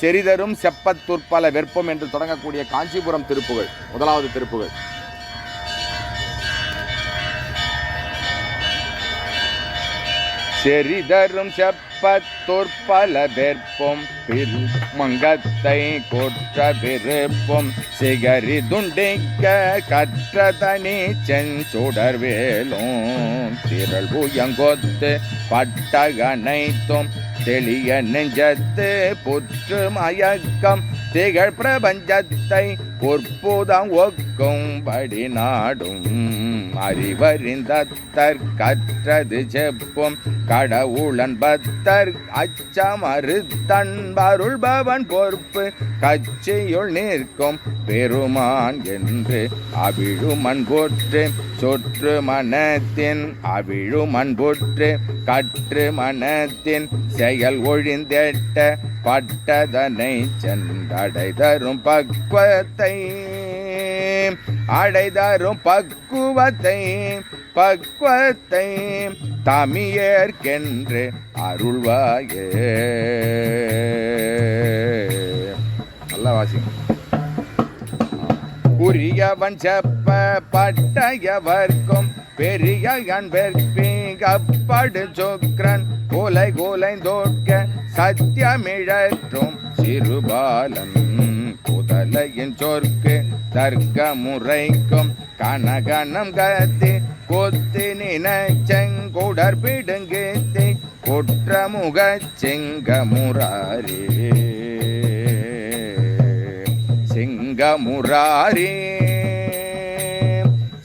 செறிதரும் செப்பத்துற்பல வெற்பம் என்று தொடங்கக்கூடிய காஞ்சிபுரம் திருப்புகழ் முதலாவது திருப்புகழ். செறிதரும் செப்பத்தொற்பல வெற்பம் மங்கத்தை கொற்ற விருப்பம் சிகரி துண்டிக்க கற்றதனி செஞ்சுடர்வேலும் திரள் உயங்கொத்து பட்டகனைத்தும் தெளிய நெஞ்சத்து புற்று மயக்கம் திகழ் பிரபஞ்சத்தை பொற்புதம் ஒக்கும்படி நாடும் அறிவறிந்தத்தர் கற்றது செப்பும் கடவுளன் பத்தர் அச்சமறுத்தன் அருள்பவன் பொறுப்பு கட்சியுள் நிற்கும் பெருமான் என்று அவிழுமன் போற்று சொற்று மனத்தின் அவிழுமன் போற்று கற்று மனத்தின் செயல் ஒழிந்தெட்ட பட்டதனை சென்றடைதரும் பக்குவத்தை அடைதரும் பக்குவத்தை தமியேற்கென்று அருள்வாயே. நல்லா வாசிங்க. குறியவன் செப்ப பட்டயவர்க்கும் பெரிய அன்பற்படு சொக்ரன் கோலை கோலைந்தோட்க சத்தியமிழற்றும் சிறுபாலன் குதலையின் சொற்கு தர்க்க முறைக்கும் கனகனம் கத்தி கொத்தி நினைச்செங்குடர் பிடுங்கித்தி குற்றமுக சிங்கமுராரி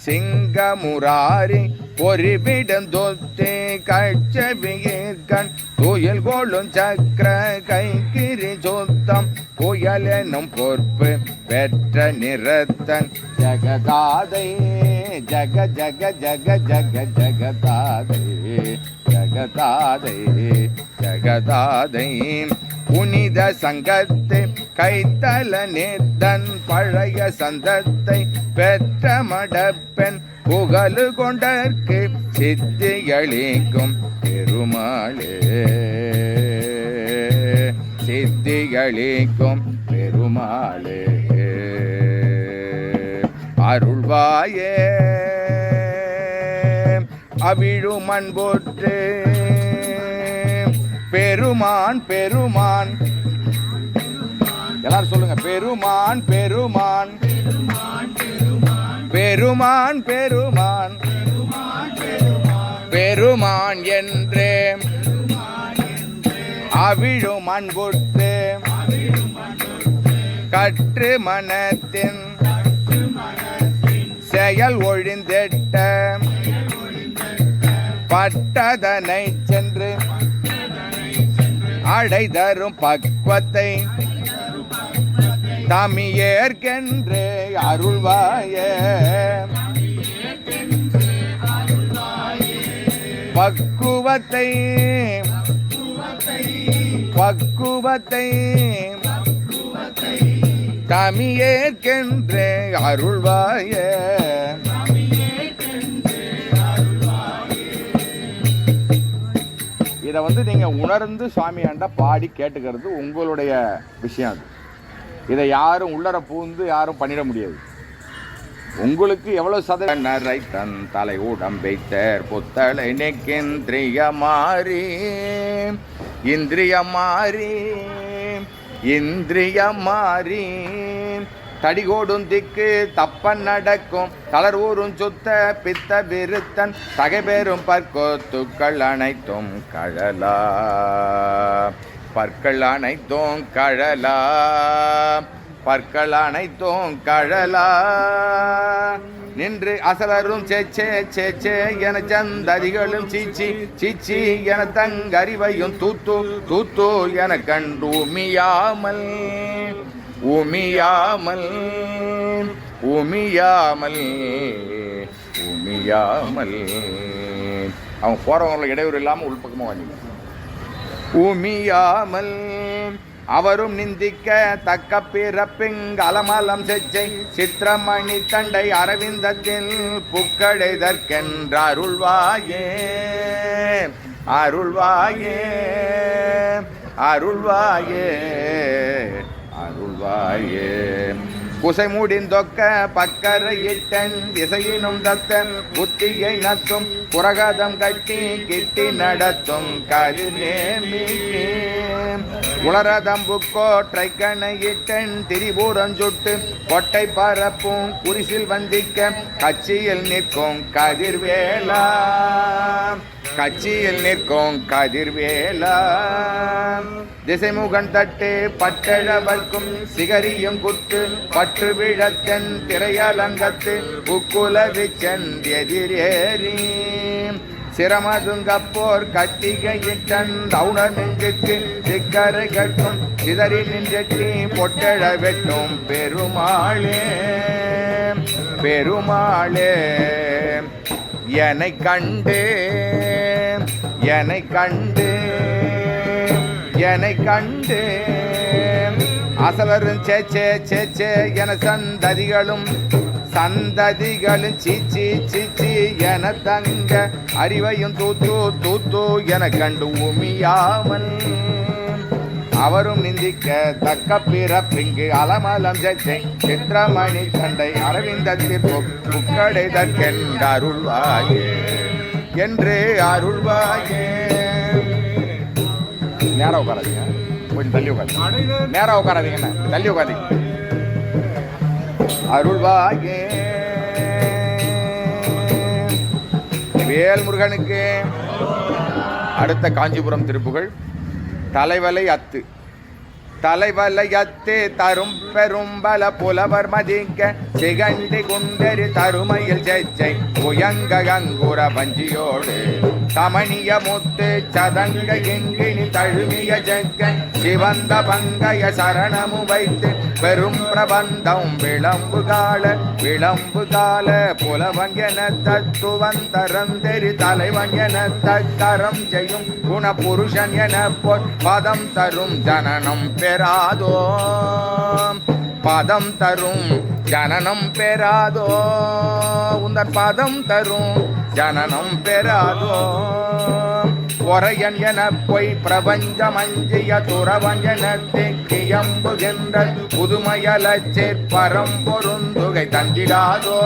சிங்கமுராரி பொறிவிடந்தொத்தே கட்சவியற்கண் துயில் கோளும் சக்கர கைக்கிரி சொத்தம் புயல் எனும் பொறுப்பு பெற்ற நிறத்தன் ஜகதாதை ஜக ஜக ஜக ஜக ஜகதாதை ஜகதாதை ஜகதாதை புனித சங்கத்தை கைத்தல நேர்த்தன் பழைய சந்தத்தை பெற்ற மடப்பெண் புகழு கொண்டற்கு சித்திகளிக்கும் பெருமாளே சித்திகளிக்கும் பெருமாளே அருள்வாயே அவிழுமன் போற்று பெருமான் பெருமான் எல்லாரும் சொல்லுங்க பெருமான் பெருமான் பெருமான் பெருமான் பெருமான் என்றே அவிழும் அன்புற்று கற்று மனத்தின் செயல் ஒழிந்தெட்ட பட்டதனை சென்று அடைதரும் பக்குவத்தை தமியேற்கென்று அருள்வாயே பக்குவத்தை தமியேற்கென்று அருள்வாயே. இதை நீங்க உணர்ந்து சுவாமியாண்ட பாடி கேட்டுக்கிறது உங்களுடைய விஷயம். அது இதை யாரும் உள்ளர பூந்து யாரும் பண்ணிட முடியாது. உங்களுக்கு எவ்வளவு சதவீரை தன் தலை உடம்பை தேர் புத்தளை நெக்கிந்திரிய மாறி இந்திரிய மாறி தடிகோடும் திக்கு தப்பன் நடக்கும் தளர்வூரும் சுத்த பித்த விருத்தன் தகைபெறும் பற்கோத்துக்கள் அனைத்தும் கழலா பற்கள் அனைத்தும் கழலா பற்கள் அனைத்தும் கழலா நின்று அசலரும் சேச்சே சேச்சே என சந்ததிகளும் சீச்சி சீச்சி என தங்கறிவையும் தூத்து தூத்து என கண்டு உமியாமல் உமியாமல் உமியாமல் உமியாமல் அவன் போறவங்களை இடையூறு இல்லாமல் உள்பக்கமாக வாங்கிக்க உமியாமல் அவரும் நிந்திக்க தக்க பிறப்பிங் அலமலம் செச்சை சித்திரமணி தண்டை அரவிந்தத்தில் புக்கடைதற்கென்ற அருள்வாயே அருள்வாயே அருள்வாயே. அருள்வாயே. குசை முடிந்தொக்க பக்கரையிட்டன் இசையினும் தத்த புத்தியை நத்தும் புரகதம் கட்டி கிட்டி நடத்தும் கருநேமி உளரதம்புக்கோற்றை கணையிட்டன் திரிபுரம் சுட்டு கொட்டை பரப்பும் குரிசில் வந்திக்க கட்சியில் நிற்கும் கதிர்வேலா கட்சியில் நிற்கும் கதிர்வேலா. திசைமுகன் தட்டு பட்டழவர்க்கும் சிகரியும் குத்து பற்று விழத்தன் திரையலங்கத்து உக்குலவிச்சன் எதிரேறி சிரமதுங்கப்போர் கட்டிகையிட்டன் தவுணர் நெஞ்சுக்கு சிக்கரை கட்டும் சிதறி நின்றி பொட்டழ வெட்டும் பெருமாளே பெருமாளே. என்னை கண்டு என்னை கண்டு என்னை கண்டு அசலரும் சேச்சே சேச்சே என சந்ததிகளும் சீச்சி சீச்சி என தங்க அறிவையும் தூத்து தூத்து என கண்டு உமியாமல் அவரும் நிந்திக்க தக்க பிறப்பிங்கு அலமலம் ஜெச்சை சித்திரமணி கண்டை அரவிந்தத்திற்கு புக்கடை தற்கென்ற அருள்வாயே என்று அருள்வாயே. நேரம் உட்காராதீங்க, கொஞ்சம் தள்ளி உட்காந்து. நேரம் உட்காராதீங்க, தள்ளி உட்காந்தீங்க. அருள்வாயே. வேல்முருகனுக்கு அடுத்த காஞ்சிபுரம் திருப்புகழ் தலைவலை அத்து. தலைவலை அத்து தரும் பெரும்பல புலவர் மதிக்க சிகண்டி குண்டரி தருமையில் சேச்சை புயங்க கங்குர பஞ்சியோடு தமணிய முத்து சதங்க எங்கினி தழுமிய ஜெக்க சிவந்த பங்கைய சரணமு வைத்து பெரும் பிரபந்தம் விளம்பு கால புலவன் என தத்துவந்தரந்தெரி தலைவன் என தரம் செய்யும் குண புருஷன் என பதம் தரும் ஜனனம் பெறாதோ பதம் தரும் ஜனனம் பெறாதோ உந்தர் பதம் தரும் ஜனனம் பெறாதோ. பொறையன் என பொய் பிரபஞ்சமஞ்சிய துறவன் என திக்கியம்புகின்ற புதுமையலச்சேற் பரம்பொருந்துகை தந்திடாதோ.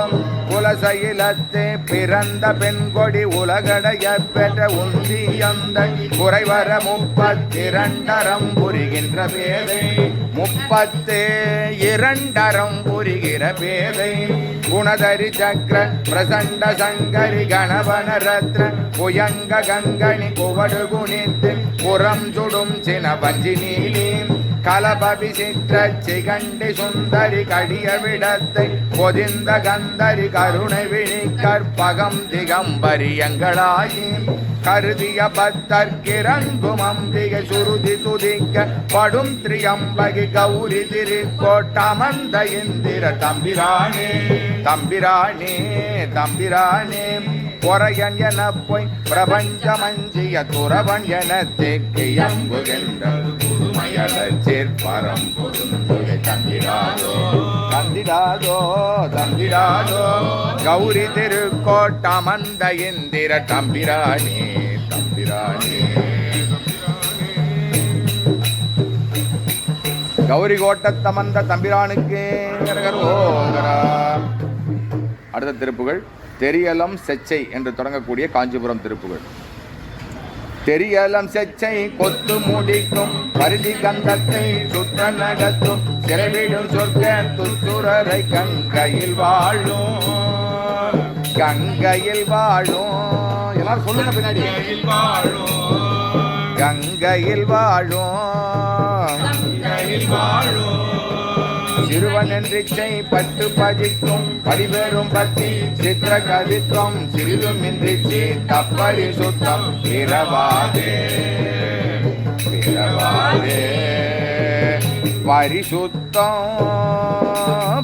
குலசையிலத்தே பிறந்த பெண்கொடி உலகடைய பெற்ற உந்தி அந்த குறைவர 32 புரிகின்ற பேதை 32 புரிகிற பேதை குணதரி சக்கர பிரசண்ட சங்கரி கணவன ரத்ன புயங்க கங்கணி குவடு குணித்து புறம் சுடும் சின பஞ்சி நீலி கலபவி சிற்ற சிகண்டி சுந்தரி கடிய விடத்தை பொதிந்த கந்தரி கருணை விழி கற்பகம் திகம்பரி எங்களாயி கருதிய பத்தர்கிறங்கும் அம்பிகை சுருதி துதிக்க படும் திரியம்பகி கௌரி திருக்கோட்டமந்த இந்திர தம்பிரானே தம்பிரானே தம்பிரானே. பொறையன் என பொய் பிரபஞ்சமஞ்சிய துறவன் என தேக்கியம்புகின்ற புதுமையலச்சேற்பரம் பொருந்துகை தந்திடாதோ தந்திடாதோ தந்திடாதோ. கௌரி திருக்கோட்டமந்த இந்திர தம்பிரானே தம்பிரானே. கௌரி கோட்டத்தமந்த தம்பிரானுக்கு அடுத்த திருப்புகள் தெரியலம் செச்சை என்று தொடங்கக்கூடிய காஞ்சிபுரம் திருப்புகள். தெரியலம் செச்சை கொத்து முடிக்கும் பருதி கந்தத்தை சுற்ற நடத்தும் சிறைவிடும் சொற்க துத்துரரை கங்கையில் வாழும் கங்கையில் வாழும். எல்லாரும் சொல்லுங்க பின்னாடி. கங்கையில் வாழும் சிறுவன் என்றிச்சை பட்டு பதிக்கும் படிபெறும் பத்தி சித்திர கவித்துவம் சிறிதும் இன்றிச்சி தப்பரி சுத்தம் பிறவாதே பிறவாதே பரிசுத்தம்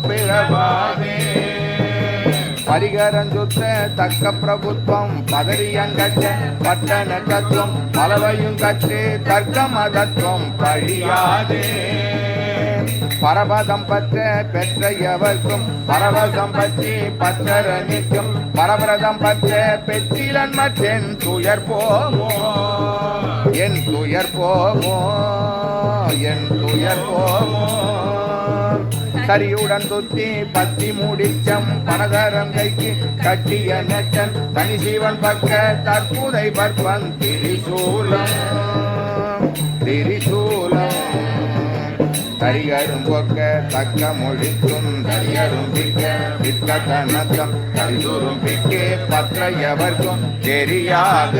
பிறவாதே. பரிகரஞ்சுத்த தக்க பிரபுத்வம் பதறியங்கட்ட பட்டண தத்துவம் பலவையும் கற்று தர்க்க மதத்துவம் பழியாதே. பரபதம் பற்ற பெற்ற எவர்க்கும் பரவசம் பற்றி பற்றர நிற்கும் பரபரதம் பற்ற பெற்றிலன் மற்றென் துயர் போமோ என் துயர் போமோ என் துயர் போமோ. சரியுடன் துத்தி பத்தி முடிச்சம் பணதரம் கைக்கு கட்டிய நெட்டன் தனி சீவன் பக்க தற்புதை பற்பன் திரிசூலம் திரிசூலம் தரிகரும் பொக்க தக்க மொழிக்கும் தரியரும் பிக்க பிக்க தன்னத்தம் தரிதூரும் பிக்கே பற்றையவர்க்கும் தெரியாத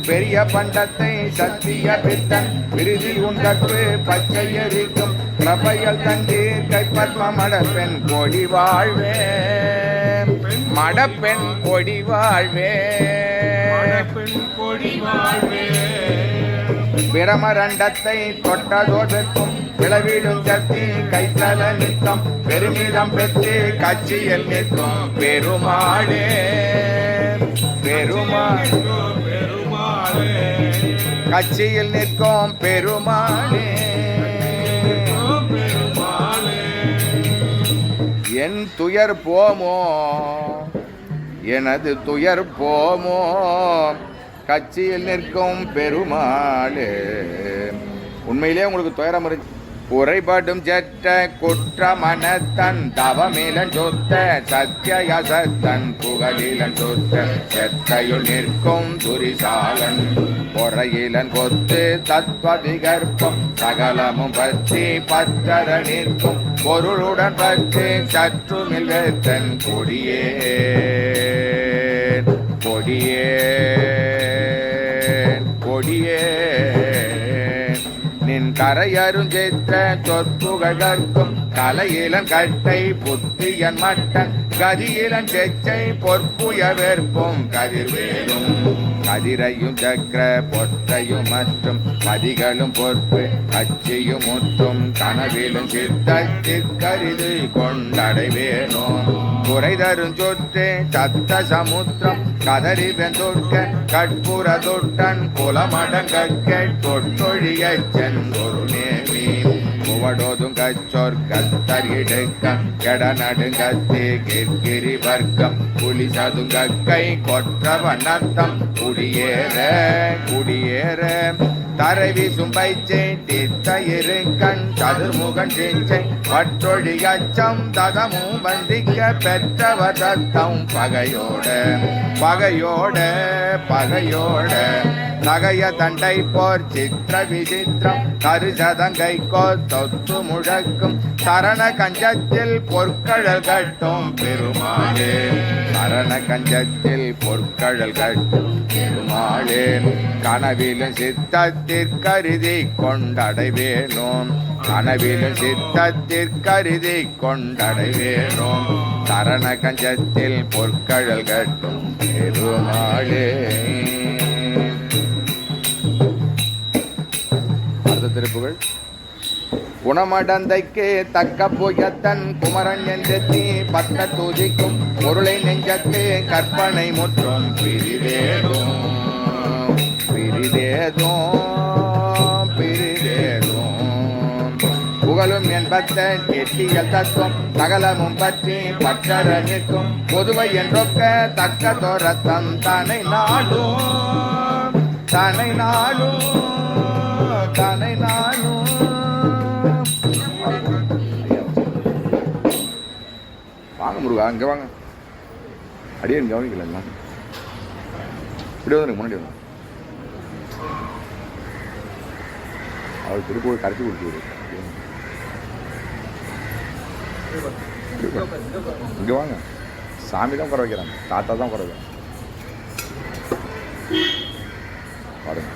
பெரிய பண்டத்தை சத்திய பித்தன் விருதி உண்டற்று பச்சையரிக்கும் பிரபையல் தந்தீர் கைப்பத்ம மடப்பெண் கொடி வாழ்வே மடப்பெண் கொடி வாழ்வே கொடி வாழ்வே பிரமரண்டத்தை தொட்டதோதற்கும் விளவிடும் சக்தி கைத்தல நிற்கும் பெருமிதம் பெற்று கட்சியில் நிற்கும் பெருமாளே பெருமாளே கட்சியில் நிற்கும் பெருமாளே என் துயர் போமோ எனது துயர் போமோ கட்சியில் நிற்கும் பெருமாளே. உண்மையிலே உங்களுக்கு துயரம் இருக்கு. குறைபடும் செற்ற குற்ற மனத்தன் தவமிலன் சொத்த சத்தியசத்தன் புகழிலன் சொத்த செத்தையுள் நிற்கும் துரிசாலன் பொறையிலன் கொத்து தத்வதிகற்பம் சகலமும் பற்றி பற்றர நிற்கும் பொருளுடன் பற்றி சற்றுமில் வேத்தன் கொடியே கொடியே கொடியே நின் கரையரும் சித்திர சொற்புகழ்கற்கும் கலையிலன் கட்டை புத்தியன் மட்டன் கதியிலன் செச்சை பொற்புய வெற்பும் கதிர்வேலும் கதிரையும் சக்கர பொற்றையும் மற்றும் கதிகளும் பொற்பு கட்சியும் முற்றும் கனவிலும் சித்தரிது கொண்டடைவேனோ குறைதரும் சொற்று சத்த சமுத்திரம் கதறி வெந்தொட்க கட்புற தொட்டன் குலமடங்கற்க தொட்டொழிய சென்றொரு நேமி புவடோதும் கச்சோர் கத்தரிடுக்க கெட நடுங்கத்தே கிர்கிரி வர்க்கம் புலி சதுங்கை கொற்றவனத்தம் குடியேற குடியேற தரவி சும்பைச்சை தீர்த்தயிருக்கண் சதுர்முகன் செஞ்சை வற்றொழி அச்சம் ததமும் வந்திக்க பெற்றவர் தத்தம் பகையோட பகையோட பகையோட நகைய தண்டை போர் சித்திர விசித்திரம் கருசதங்கை கோ தொத்து முழக்கும் சரண கஞ்சத்தில் பொற்கழல் கட்டும் பெருமாளே சரண கஞ்சத்தில் பொற்கழல் கட்டும் பெருமாளே கனவிலும் சித்தத்திற்கருதி கொண்டடைவேனோம் கனவிலும் சித்தத்திற்கருதி கொண்டடைவேனோம் சரண கஞ்சத்தில் பொற்கழல் கட்டும் பெருமாளே. திருப்புகள் குணமடந்தைக்கு தக்க புயத்தன் குமரன் என்றெத்தி பத்த தூதிக்கும் பொருளை நெஞ்சத்து கற்பனை முற்றும் பிரிதேதும் பிரிதேதும் பிரிதேதும் புகழும் என்பத்த எட்டியல் தத்துவம் சகலமும் பற்றி பற்றர நிற்கும் பொதுவை என்றொக்க தக்க தோரத்தம் தனை நாடும் தனை நாடும் தனை நானும். வாங்க முருகா இங்க வாங்க அடியே கவனிக்கல இப்படி வந்து முன்னாடி வந்து அவர் திருப்பூர் கரைச்சி கொடுத்து இங்க வாங்க சாமி தான் குறை வைக்கிறாங்க தாத்தா தான் குறை வைக்கிறாங்க பாருங்க.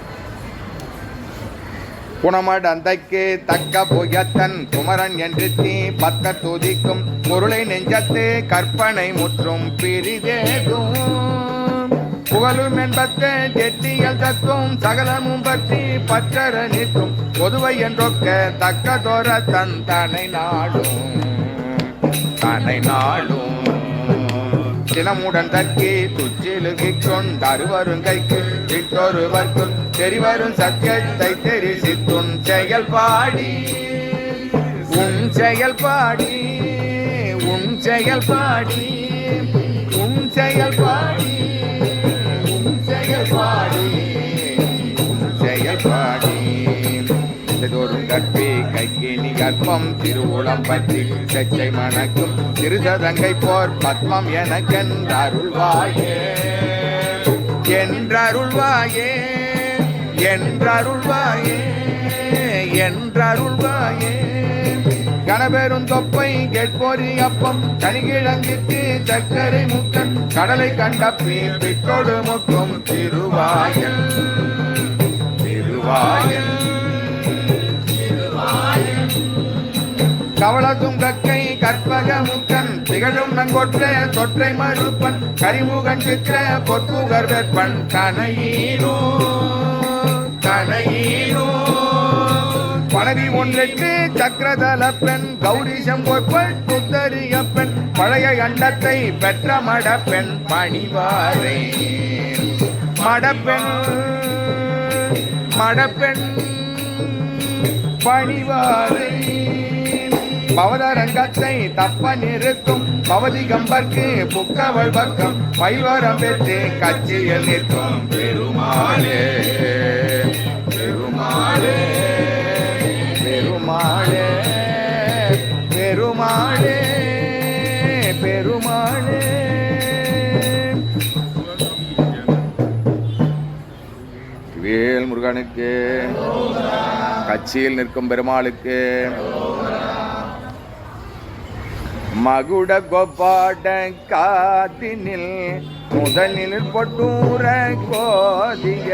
குணமடந்தைக்கு தக்க புயத்தன் குமரன் என்று தீ பத்த துதிக்கும் பொருளை நெஞ்சத்து கற்பனை முற்றும் பிரிதேதும் புகழும் என்பத்த எட்டியல் தத்துவம் சகலமும் பற்றி பற்றர நிற்கும் பொதுவை என்றொக்க தக்க தோர தன் தனை நாடும் தனை நாடும் தினமுடன் தக்கி துச்சிலுகி கொண்டருவரும் கைக்கு விட்டொருவர்க்கும் தெரிவரும் சத்தியத்தை தெரிசித்துன் செயல் பாடி உன் செயல் பாடி உன் செயல் பாடி உன் செயல் பாடி உன் செயல் பாடி உன் செயல் பாடி தோறும் கற்பி இலக்கினி கற்பம் திருவுளம் பற்றி செச்சை மணக்கும் திருசதங்கை போர் பத்மம் எனக்கென்றருள்வாயே என்றருள்வாயே என்றருள்வாயே என்றருள்வாயே கணபெரும் தொப்பை கேட்போரி அப்பம் கனிகிழங்கிற்கு சக்கரை முக்கன் கடலை கண்டப்பி பிட்டோடு முக்கும் திருவாயன் திருவாயன் கவளத்தும் கக்கை கற்பக முக்கன் திகழும் நங்கொற்ற தொற்றை மறுப்பன் கரிமுகன் சித்திர பொற்புகர் வெப்பன் கனையீரோ கனையீரோ பணவி ஒன்றெட்டு சக்கரதல பெண் கௌரிசம் பொற்பன் புத்தரிய பெண் பழைய அண்டத்தை பெற்ற மடப்பெண் பணிவாரை மடப்பெண் மடப்பெண் பணிவாரை பவதரங்கத்தை தப்ப நிறுத்தும் பவதி கம்பர்க்கு புக்கவள் பக்கம் பைவரம் பெற்று கட்சியில் நிற்கும் பெருமாளே பெருமாளே பெருமாளே பெருமாளே பெருமாளே வேல் முருகனுக்கு கட்சியில் நிற்கும் பெருமாளுக்கு மகுட கோபாட காத்தினில் முதலில் பொட்டூர கோதிய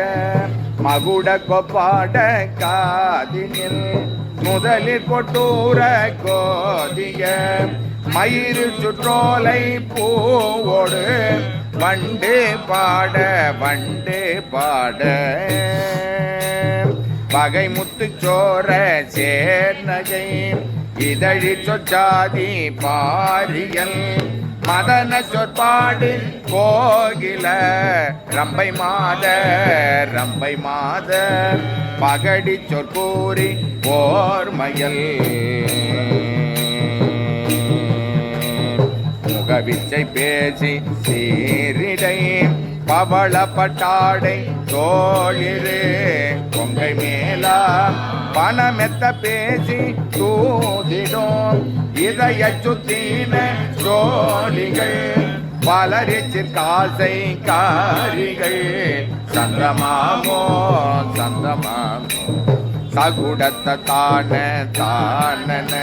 மகுட கோபாட காதினில் முதலில் பொட்டூர கோதிய மயிறு சுற்றோலை பூவோடு வண்டு பாட வண்டு பாட பகை முத்துச்சோர சேர்நகை இதழி சொச்சாதி பாரியல் மதன சொற்பாடு கோகில ரம்பை மாத ரம்பை மாத பகடி சொற்கூறி போர்மயல் முகவிச்சை பேசி சீரிடை பவள பட்டாடை தோழிரு பொங்கை மேலா பணமெத்த பேசி தூதிடும் இதய சுத்தின சோழிகள் பலரிச்சிற் காசை காரிகள் சந்தமாமோ சந்தமாமோ சகுடத்த தான தானன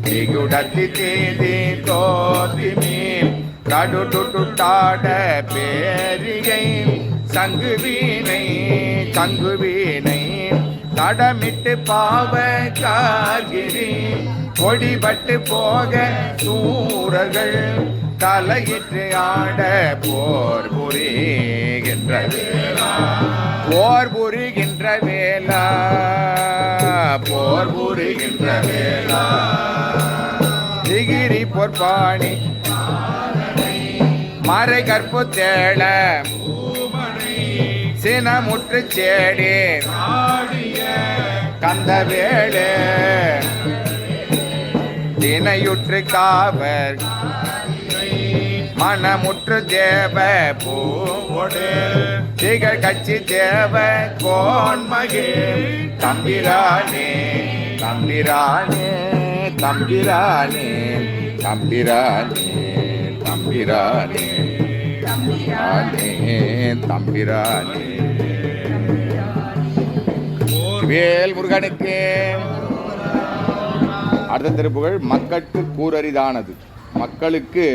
திகுடத்தி தீதி தோதிமீ கடுடுட்டாட பேரிகை சங்குவீனை சங்குவீனை தடமிட்டு பாவ கார்கிரி கொடிபட்டு போக சூரர்கள் தலையிட்டு ஆட போர் புரிகின்ற வேளா போர் புரிகின்ற வேளா போர் புரிகின்ற வேளா திகிரி பொற்பாணி மறை கற்பு தேள சினமுற்று சேடி கந்த வேளே தினையுற்று காவர் மனமுற்று தேவ பூவோடு திகழ் கட்சி தேவ கோன்மகே தம்பிரானே தம்பிரானே தம்பிரானே தம்பிரானே தம்பிரானே தம்பிரானே தம்பிரானே வேல் முருகனுக்கு. அடுத்த திருப்புகழ் மக்களுக்கு கூறரிதானது. மக்களுக்கு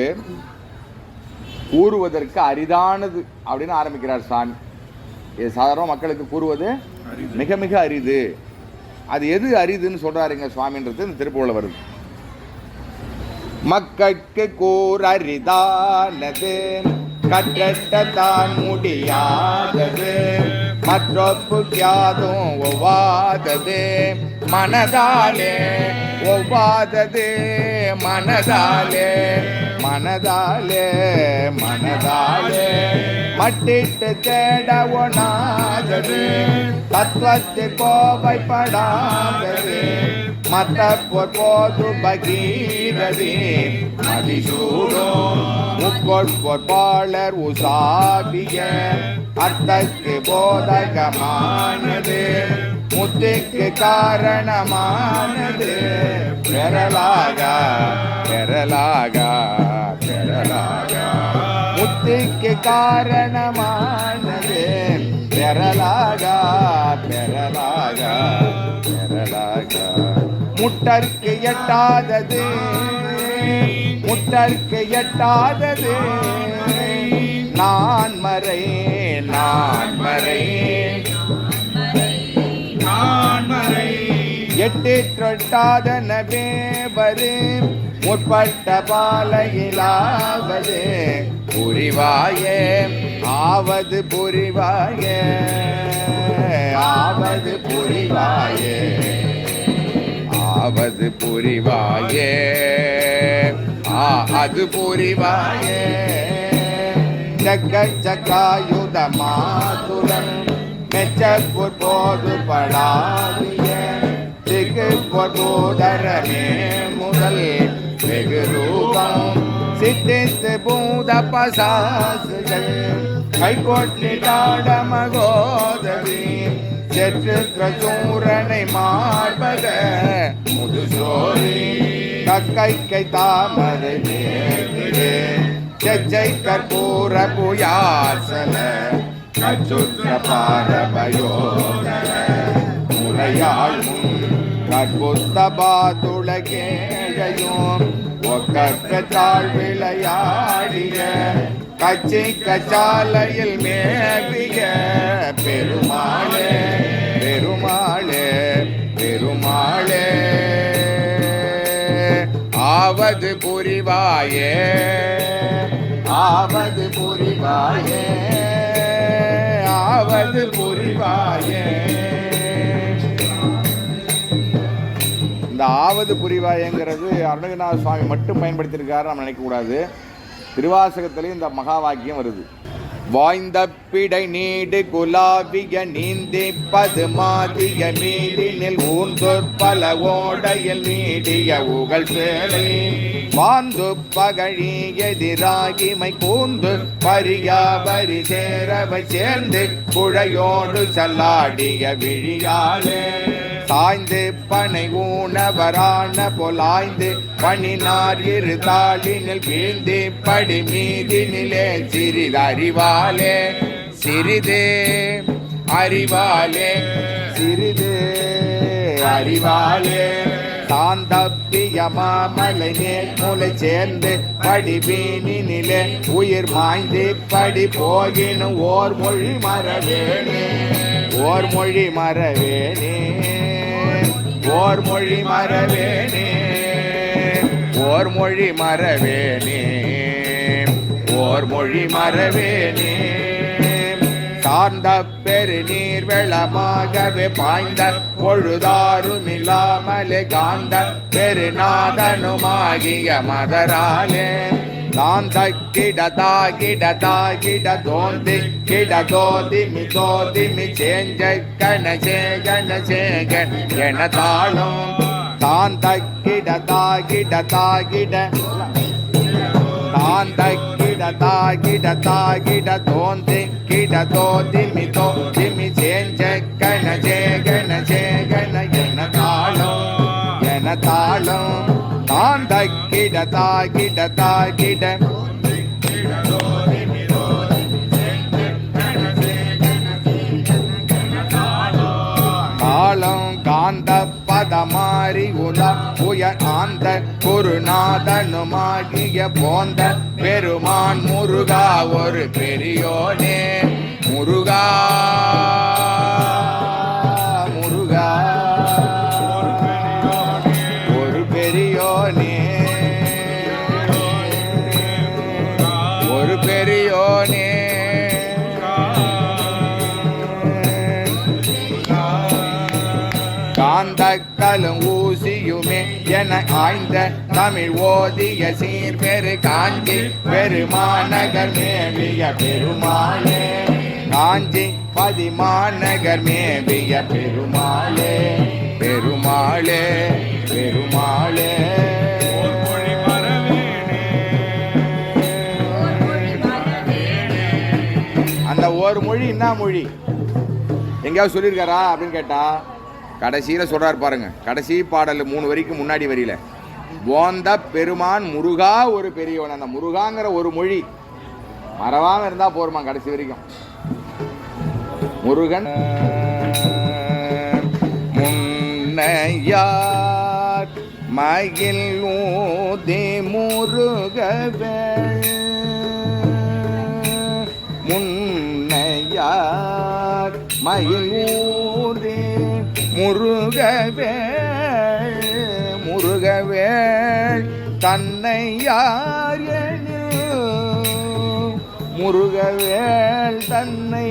கூறுவதற்கு அரிதானது அப்படின்னு ஆரம்பிக்கிறார் சாமி. இது சாதாரண மக்களுக்கு கூறுவது மிக மிக அரிது. அது எது அரிதுன்னு சொல்றாருங்க சுவாமின்றது இந்த திருப்புகழ்ல வருது. மக்களுக்கு கூறரிதானது கற்றத்தான் முடியாதது மற்றொப்பு கியாதும் ஒவ்வாதது மனதாலே ஒவ்வாதது மனதாலே மனதாலே மனதாலே மட்டிட்டு தேட ஒணாதது தத்துவத்து கோவைப்படாதது மத்த போது பகீரதி மதிசூடும் முக்கொட்பொற்பாளர் உசாபிய அத்தக்கு போதகமானது முத்திக்கு காரணமானது பெறலாகா பெறலாகா பெறலாகா. முத்திக்கு காரணமானது பெறலாகா பெறலாகா பெறலாகா. முட்டற்கு எட்டாதது முட்டற்கு எட்டாதது நான் மறை நான் மறை நான் மறை. எட்டு தொட்டாதன வேபரு முற்பட்ட பாலையிலாவது புரிவாயே ஆவது புரிவாயே ஆவது புரிவாயே ஆவது புரிவாயே அது புரிவாயே. சக்காயுத மாதுரன் மெச்சப்போர் போது படாதிய திகு போதரமே முதல் வெகு ரூபம் சித்தித்து பூத பசாசுகள் கைகோட்டிடாட மகோதரி செற்று பிரசூரனை மார்பக முதுசோரி கக்கைக்கை தாமரை செச்சை கற்பூர புயாசல கச்சுற்ற பாரபயோதர முறையாள் முன் கற்புத்த பாதுளகேழையும் ஒக்கத்தாள் விளையாடிய கச்சி கச்சாலையில் மேவிய பெருமாளே பெருமாளே பெருமாளே ஆவது புரிவாயே ஆவது புரிவாயே ஆவது புரிவாயே. இந்த ஆவது புரிவாயங்கிறது அருணகிரிநாத சுவாமி மட்டும் பயன்படுத்தியிருக்காரு நம்ம நினைக்கக்கூடாது. திருவாசகத்திலையும் இந்த மகா வாக்கியம் வருது. வாய்ந்த பிடை நீடு குலாவிய நீந்தி பதுமாதிய மீடினில் ஊந்தோர் பல ஓடையில் நீடிய உகள் சேலை வாந்து பகழி எதிராகிமை கூந்து பரியா பரி சேரவை சேர்ந்து குழையோடு சல்லாடிய விழியாளே சாய்ந்து பனை ஊனவரான பொலாய்ந்து பணினார் இரு தாளினில் வீழ்ந்து படி மீதினிலே சிறிது அறிவாலே சிறிது அறிவாலே சிறிது அறிவாலே சாந்தப்பிய மாமலை நேர்முலை சேர்ந்து படி வீணினிலே உயிர் மாய்ந்து படி போகினும் ஓர் மொழி மறவேனே ஓர் மொழி மறவேனே ஓர் மொழி மறவேனே ஓர் மொழி மறவேனே ஓர் மொழி மறவேனே. சார்ந்த பெரு நீர் வெள்ளமாகவே பாய்ந்த பொழுதாரும் இல்லாமலே காந்த பெருநாதனுமாகிய மதராலே தாந்த கிடதா கிடதா கிட தோந்தி கிட தோதிமி தோதிமி சேஞ்ச கணசேகண சேகன் என தாளும் தாந்த கிடதா கிடதா கிட தாந்த கிடதா கிடதா கிட தோந்தி கிட தோதிமி தோதிமி சேஞ்ச கணசேகண சேகன என தாளும் தாந்த கிடதா கிடதா கிட தாளம் காந்த பதமாரி உல உயர் ஆந்த குருநாதனுமாகிய போந்த பெருமான் முருகா ஒரு பெரியோனே முருகா முருகா ஒரு பெரியோனே ஒரு பெரியோனே காந்த கலும் ஊசியுமே என ஆய்ந்த தமிழ் ஓதிய சீர்பெரு காஞ்சி பெருமாநகர் மேவிய பெருமாளே காஞ்சி பதிமாநகர் மேவிய பெருமாளே பெருமாளே பெருமாளே. அந்த ஒரு மொழி என்ன மொழி எங்கேயாவது சொல்லியிருக்காரா அப்படின்னு கேட்டா கடைசியில் சொல்கிறார் பாருங்க, கடைசி பாடல் 3 வரிக்கு முன்னாடி வரியில், போந்த பெருமான் முருகா ஒரு பெரியவன். அந்த முருகாங்கிற ஒரு மொழி மறவாமல் இருந்தால் போருமா கடைசி வரைக்கும். முருகன் முன்னையார் மகிழ் ஊதி முருகவேள், முன்னையார் மகிழ் ஊதி முருகவேள், முருகவேள் தன்னை யார் எனில், முருகவேள் தன்னை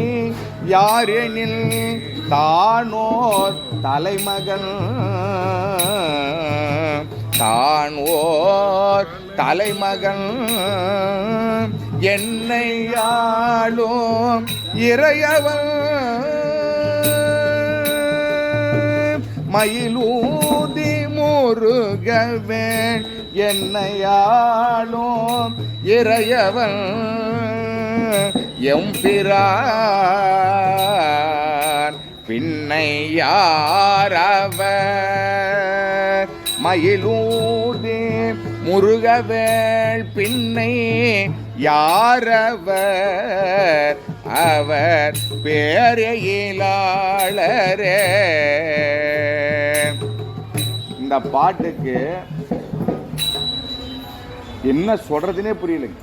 யார் எனில், தானோர் தலைமகன், தானோர் தலைமகன், என்னை ஆளும் இறையவன், மயிலூதி முருகவேள் என்னையாளும் இறையவன், எம்பிரான் பின்னை யாரவர், மயிலூதி முருகவேள் பின்னை யாரவர், அவர் பேரையிலாளரே. இந்த பாட்டுக்கு என்ன சொல்றதுனே புரியலைங்க.